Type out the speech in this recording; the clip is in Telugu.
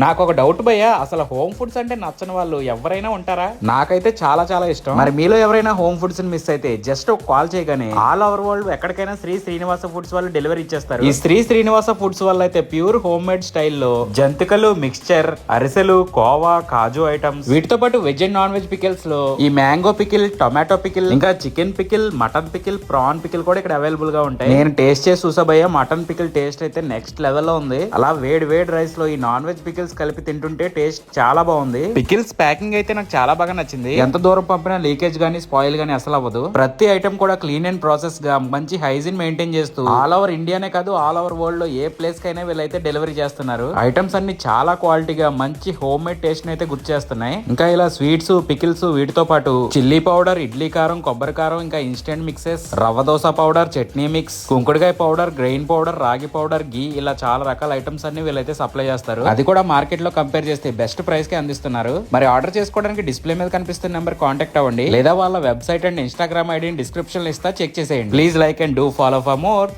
నాకు ఒక డౌట్ భయ్యా, అసలు హోమ్ ఫుడ్స్ అంటే నచ్చని వాళ్ళు ఎవరైనా ఉంటారా? నాకైతే చాలా చాలా ఇష్టం. మరి మీలో ఎవరైనా హోమ్ ఫుడ్స్ మిస్ అయితే జస్ట్ ఒక కాల్ చేయగానే ఆల్ ఓవర్ వరల్డ్ ఎక్కడికైనా శ్రీ శ్రీనివాస ఫుడ్స్ వాళ్ళు డెలివరీ ఇచ్చేస్తారు. ఈ శ్రీ శ్రీనివాస ఫుడ్స్ వల్ల అయితే ప్యూర్ హోమ్ మేడ్ స్టైల్లో జంతికలు, మిక్స్చర్, అరిసెలు, కోవా, కాజు ఐటమ్స్, వీటితో పాటు veg and non veg pickles లో ఈ మ్యాంగో పికిల్, టొమాటో పికిల్, ఇంకా chicken pickle, mutton pickle, PRAN pickle కూడా ఇక్కడ అవైలబుల్ గా ఉంటాయి. నేను టేస్ట్ చేసి చూసా భయ్యా, మటన్ పికిల్ టేస్ట్ అయితే నెక్స్ట్ లెవెల్ లో ఉంది. అలా వేడి వేడి రైస్ లో ఈ నాన్ వెజ్ పికిల్స్ కలిపి తింటుంటే టేస్ట్ చాలా బాగుంది. పికిల్స్ ప్యాకింగ్ అయితే నాకు చాలా బాగా నచ్చింది. ఎంత దూరం పంపినా లీకేజ్ గానీ స్పాయిల్ గానీ అసలు అవ్వదు. ప్రతి ఐటమ్ కూడా క్లీన్ అండ్ ప్రాసెస్ గా మంచి హైజీన్ మెయింటైన్ చేస్తూ ఆల్ ఓవర్ ఇండియానే కాదు ఆల్ ఓవర్ వరల్డ్ లో ఏ ప్లేస్ కైనా వీళ్ళైతే డెలివరీ చేస్తున్నారు. ఐటమ్స్ అన్ని చాలా క్వాలిటీగా మంచి హోమ్ మేడ్ టేస్ట్ అయితే గుర్తు చేస్తున్నాయి. ఇంకా ఇలా స్వీట్స్, పికిల్స్, వీటితో పాటు చిల్లీ పౌడర్, ఇడ్లీ కారం, కొబ్బరి కారం, ఇంకా instant mixes, rava dosa powder, chutney mix, కుంకుడుకాయ powder, grain powder, ragi powder, ghee, ఇలా చాలా రకాల ఐటమ్స్ అన్ని వీళ్ళైతే సప్లై చేస్తారు. అది కూడా మార్కెట్ లో కంపేర్ చేస్తే బెస్ట్ ప్రైస్ కి అందిస్తున్నారు. మరి ఆర్డర్ చేసుకోవడానికి డిస్ప్లే మీద కనిపిస్తున్న నెంబర్ కాంటాక్ట్ అవ్వండి, లేదా వాళ్ళ website and Instagram ID description లో ఇస్తా, చెక్ చేసేయండి. Please like and do follow for more.